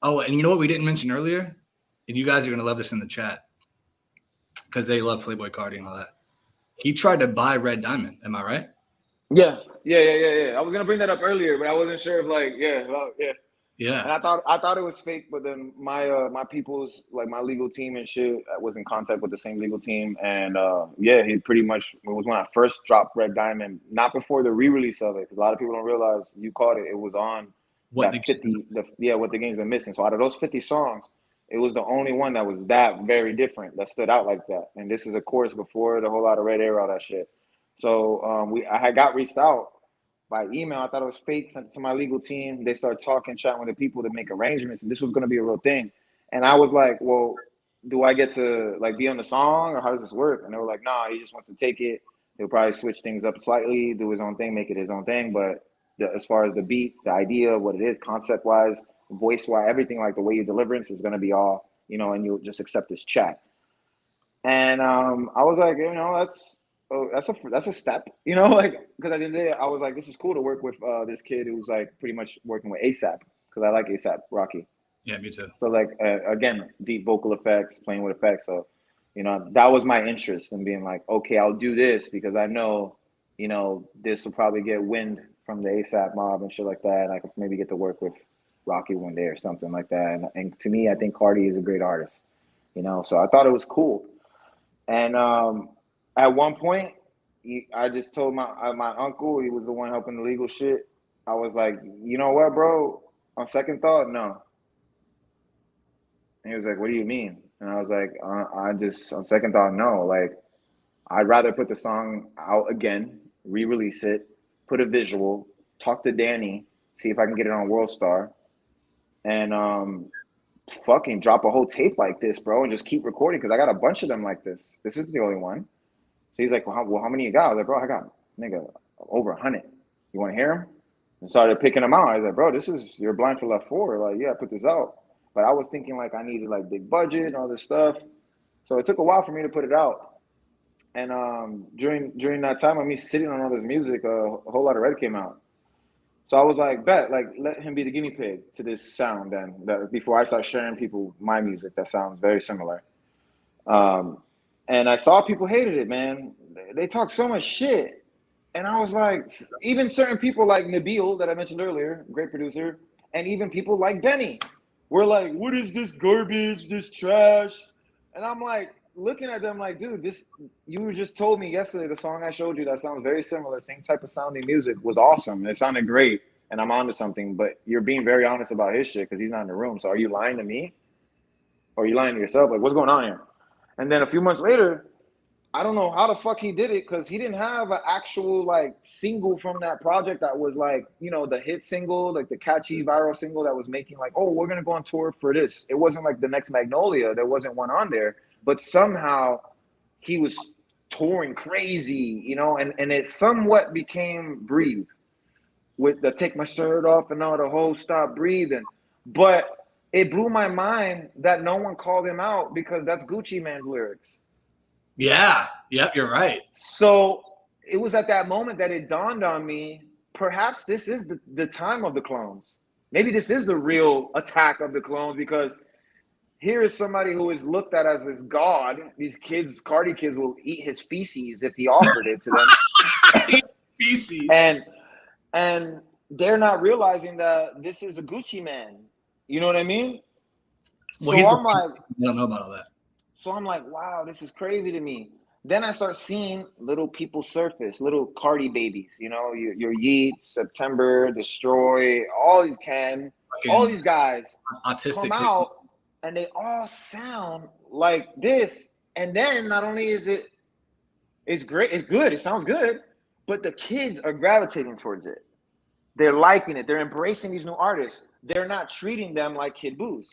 Oh, and you know what we didn't mention earlier? And you guys are going to love this in the chat because they love Playboi Carti and all that. He tried to buy Red Diamond. Am I right? Yeah. I was gonna bring that up earlier, but I wasn't sure if like, yeah. And I thought it was fake, but then my people's, like my legal team and shit, I was in contact with the same legal team, and he pretty much, it was when I first dropped Red Diamond, not before the re-release of it, because a lot of people don't realize you caught it. It was on what the game's been missing. So out of those 50 songs, it was the only one that was that very different, that stood out like that. And this is, of course, before the whole lot of Red Air, all that shit. So I had got reached out by email. I thought it was fake, sent it to my legal team. They started talking, chatting with the people to make arrangements, and this was going to be a real thing. And I was like, well, do I get to like be on the song, or how does this work? And they were like, nah, he just wants to take it. He'll probably switch things up slightly, do his own thing, make it his own thing. But as far as the beat, the idea, what it is, concept-wise, voice-wise, everything, like the way you deliverance is going to be all, and you'll just accept this chat. And I was like, that's a step, like, because at the end of the day, I was like, this is cool to work with this kid who's like pretty much working with ASAP, because I like ASAP Rocky. Yeah, me too. So like, again, deep vocal effects, playing with effects. So, that was my interest in being like, okay, I'll do this because I know, this will probably get wind from the ASAP mob and shit like that. And I could maybe get to work with Rocky one day or something like that. And to me, I think Carti is a great artist, so I thought it was cool. And at one point, I just told my uncle, he was the one helping the legal shit. I was like, you know what, bro? On second thought, no. And he was like, what do you mean? And I was like, on second thought, no. Like, I'd rather put the song out again, re-release it, put a visual, talk to Danny, see if I can get it on World Star, and fucking drop a whole tape like this, bro, and just keep recording, because I got a bunch of them like this. This isn't the only one. So he's like, well, how many you got? I was like, bro, I got, nigga, over 100. You want to hear them? And started picking them out. I was like, bro, you're blind for left 4. Like, yeah, put this out. But I was thinking like I needed like big budget and all this stuff. So it took a while for me to put it out. And during that time of me sitting on all this music, a whole lot of Red came out. So I was like, bet, like, let him be the guinea pig to this sound then, before I start sharing people my music that sounds very similar. And I saw people hated it, man. They talk so much shit. And I was like, even certain people like Nabil that I mentioned earlier, great producer, and even people like Benny were like, what is this garbage, this trash? And I'm like, looking at them like, dude, you just told me yesterday the song I showed you that sounds very similar, same type of sounding music, was awesome. It sounded great, and I'm onto something, but you're being very honest about his shit because he's not in the room. So are you lying to me? Or are you lying to yourself? Like, what's going on here? And then a few months later, I don't know how the fuck he did it, because he didn't have an actual like single from that project that was like, the hit single, like the catchy viral single that was making like, oh, we're going to go on tour for this. It wasn't like the next Magnolia. There wasn't one on there, but somehow he was touring crazy, and it somewhat became Breathe with the Take My Shirt Off and all the whole Stop Breathing. But it blew my mind that no one called him out, because that's Gucci Mane's lyrics. Yeah. Yep, you're right. So it was at that moment that it dawned on me, perhaps this is the time of the clones. Maybe this is the real attack of the clones, because here is somebody who is looked at as this god. These kids, Carti kids, will eat his feces if he offered it to them. Feces. And they're not realizing that this is a Gucci man. You know what I mean? Well, so I'm like, I don't know about all that. So I'm like, wow, this is crazy to me. Then I start seeing little people surface, little Carti babies, your Yeet, September, Destroy, all these all these guys autistic come out, and they all sound like this. And then not only is it's great, it's good, it sounds good, but the kids are gravitating towards it. They're liking it. They're embracing these new artists. They're not treating them like Kid Boo's.